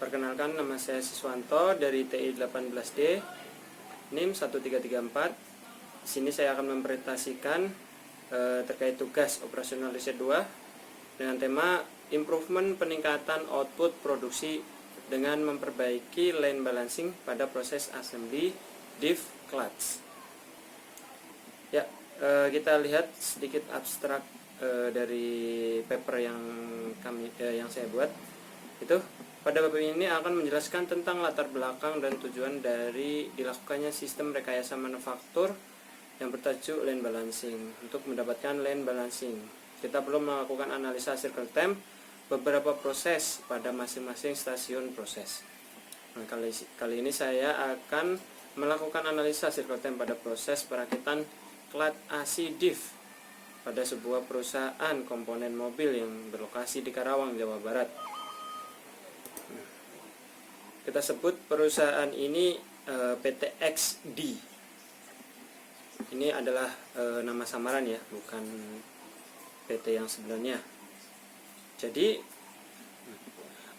Perkenalkan, nama saya Siswanto dari TI 18D, NIM 1334. Di sini saya akan mempresentasikan terkait tugas operasional riset 2 dengan tema improvement peningkatan output produksi dengan memperbaiki line balancing pada proses assembly diff clutch. Ya, kita lihat sedikit abstrak dari paper yang saya buat. Itu pada bab ini akan menjelaskan tentang latar belakang dan tujuan dari dilakukannya sistem rekayasa manufaktur yang bertajuk line balancing. Untuk mendapatkan line balancing, kita perlu melakukan analisa circle time beberapa proses pada masing-masing stasiun proses. Nah, kali ini saya akan melakukan analisa circle time pada proses perakitan clutch AC diff pada sebuah perusahaan komponen mobil yang berlokasi di Karawang, Jawa Barat. Kita sebut perusahaan ini PT XD. Ini adalah nama samaran ya, bukan PT yang sebenarnya. Jadi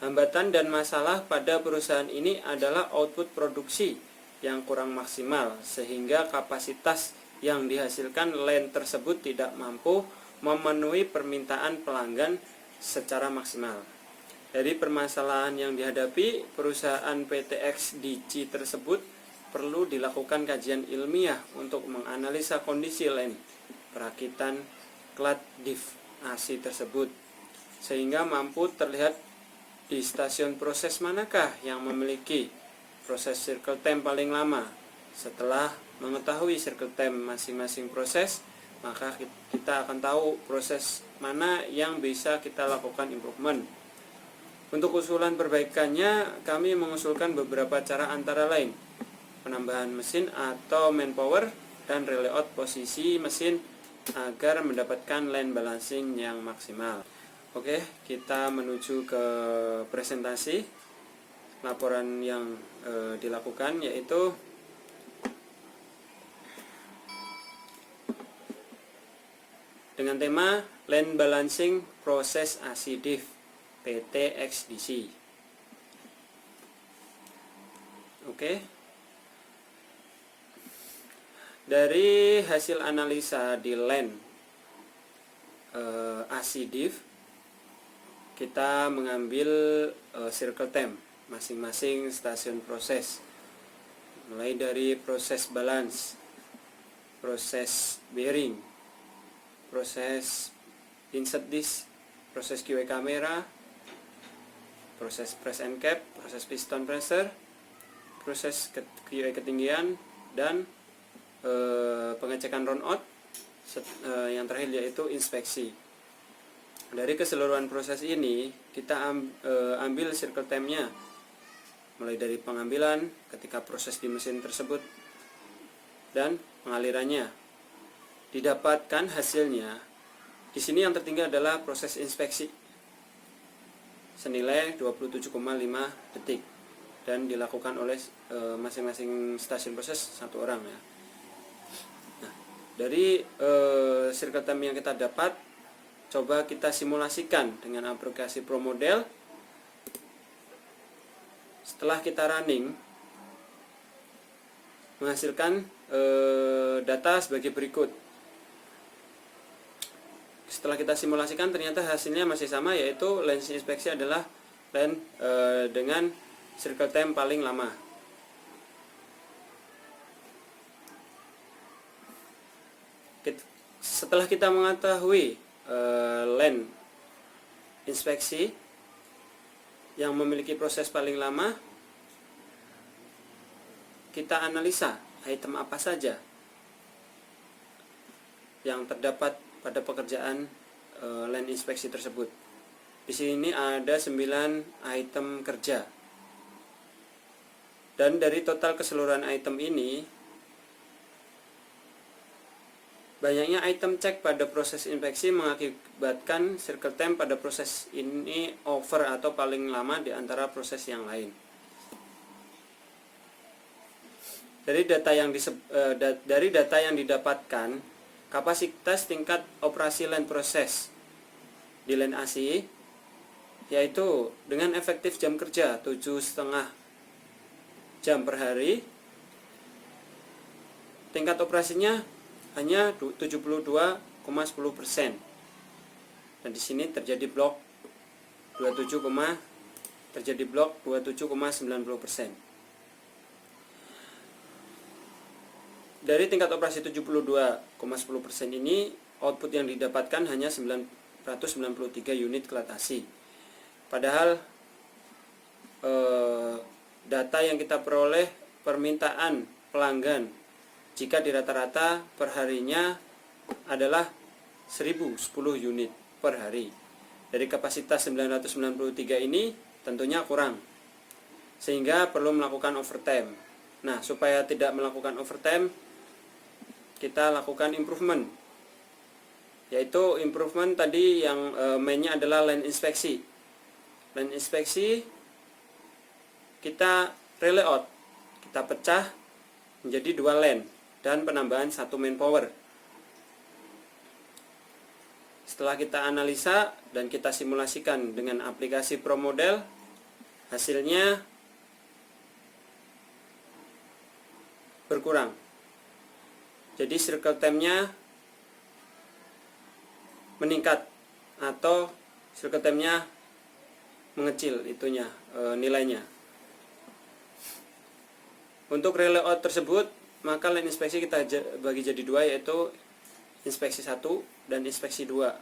hambatan dan masalah pada perusahaan ini adalah output produksi yang kurang maksimal, sehingga kapasitas yang dihasilkan line tersebut tidak mampu memenuhi permintaan pelanggan secara maksimal. Dari permasalahan yang dihadapi, perusahaan PT XDC tersebut perlu dilakukan kajian ilmiah untuk menganalisa kondisi line perakitan clutch diff AC tersebut, sehingga mampu terlihat di stasiun proses manakah yang memiliki proses circle time paling lama. Setelah mengetahui circle time masing-masing proses, maka kita akan tahu proses mana yang bisa kita lakukan improvement. Untuk usulan perbaikannya, kami mengusulkan beberapa cara, antara lain penambahan mesin atau manpower dan relayout posisi mesin agar mendapatkan line balancing yang maksimal. Oke, kita menuju ke presentasi laporan yang dilakukan, yaitu dengan tema line balancing proses AC diff PT XDC. Oke. Dari hasil analisa di line AC diff, kita mengambil circle time masing-masing stasiun proses, mulai dari proses balance, proses bearing, proses insert disk, proses QA kamera, proses press and cap, proses piston pressure, proses QA ketinggian, dan pengecekan run out. Yang terakhir yaitu inspeksi. Dari keseluruhan proses ini kita ambil circle time-nya, mulai dari pengambilan ketika proses di mesin tersebut dan pengalirannya. Didapatkan hasilnya. Di sini yang tertinggi adalah proses inspeksi senilai 27,5 detik dan dilakukan oleh masing-masing stasiun proses satu orang ya. Nah, dari circle time yang kita dapat, coba kita simulasikan dengan aplikasi ProModel. Setelah kita running, menghasilkan data sebagai berikut. Setelah kita simulasikan, ternyata hasilnya masih sama, yaitu line inspeksi adalah line dengan circle time paling lama. Setelah kita mengetahui line inspeksi yang memiliki proses paling lama, kita analisa item apa saja yang terdapat pada pekerjaan line inspeksi tersebut. Di sini ada 9 item kerja. Dan dari total keseluruhan item ini, banyaknya item cek pada proses inspeksi mengakibatkan circle time pada proses ini over atau paling lama di antara proses yang lain. Dari data yang didapatkan, kapasitas tingkat operasi line proses di line AC yaitu dengan efektif jam kerja 7,5 jam per hari, tingkat operasinya hanya 72,10%. Dan di sini terjadi blok 27,90%. Dari tingkat operasi 72,10% ini, output yang didapatkan hanya 993 unit kelatasi. Padahal data yang kita peroleh permintaan pelanggan jika di rata-rata perharinya adalah 1010 unit per hari. Dari kapasitas 993 ini tentunya kurang, sehingga perlu melakukan overtime. Nah, supaya tidak melakukan overtime, kita lakukan improvement, yaitu improvement tadi yang mainnya adalah line inspeksi. Line inspeksi kita relayout, kita pecah menjadi 2 line dan penambahan 1 manpower. Setelah kita analisa dan kita simulasikan dengan aplikasi ProModel, hasilnya berkurang. Jadi circle time-nya meningkat atau circle time-nya mengecil nilainya. Untuk relayout tersebut, maka line inspeksi kita bagi jadi 2, yaitu inspeksi 1 dan inspeksi 2,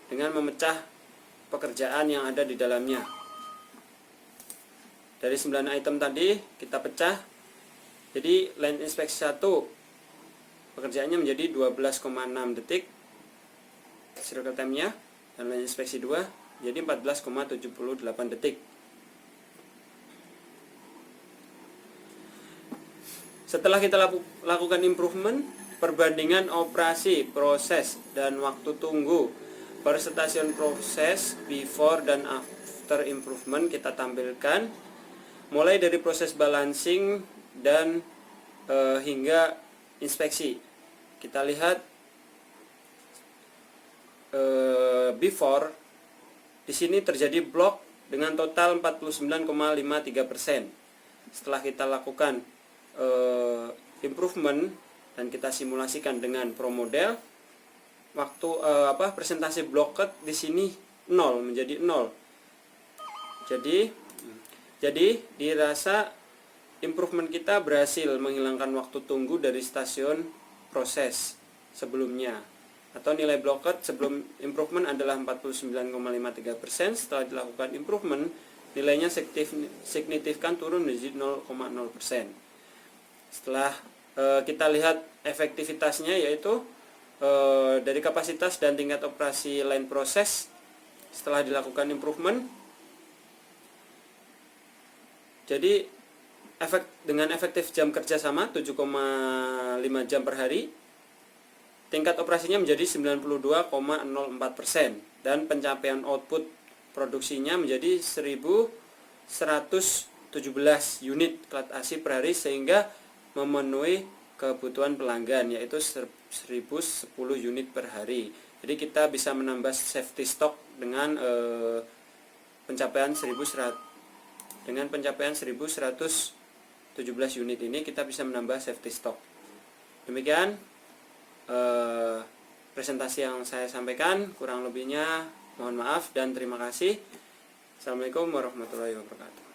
dengan memecah pekerjaan yang ada di dalamnya. Dari 9 item tadi kita pecah, jadi line inspeksi 1 pekerjaannya menjadi 12,6 detik circle time-nya, dan line inspeksi 2 jadi 14,78 detik. Setelah kita lakukan improvement, perbandingan operasi, proses, dan waktu tunggu per stasiun proses before dan after improvement kita tampilkan, mulai dari proses balancing dan hingga inspeksi. Kita lihat before, di sini terjadi blok dengan total 49,53%. Setelah kita lakukan improvement dan kita simulasikan dengan ProModel, waktu presentasi blocked di sini 0, menjadi 0. Jadi dirasa improvement kita berhasil menghilangkan waktu tunggu dari stasiun proses sebelumnya, atau nilai blocked sebelum improvement adalah 49,53%. Setelah dilakukan improvement, nilainya signifikan turun menjadi 0,0%. Setelah kita lihat efektivitasnya, yaitu dari kapasitas dan tingkat operasi line proses setelah dilakukan improvement, jadi dengan efektif jam kerja sama 7,5 jam per hari, tingkat operasinya menjadi 92,04%, dan pencapaian output produksinya menjadi 1117 unit kelatasi per hari, sehingga memenuhi kebutuhan pelanggan, yaitu 1010 unit per hari. Jadi kita bisa menambah safety stock dengan pencapaian 1117 unit ini, kita bisa menambah safety stock. Demikian presentasi yang saya sampaikan, kurang lebihnya mohon maaf dan terima kasih. Assalamualaikum warahmatullahi wabarakatuh.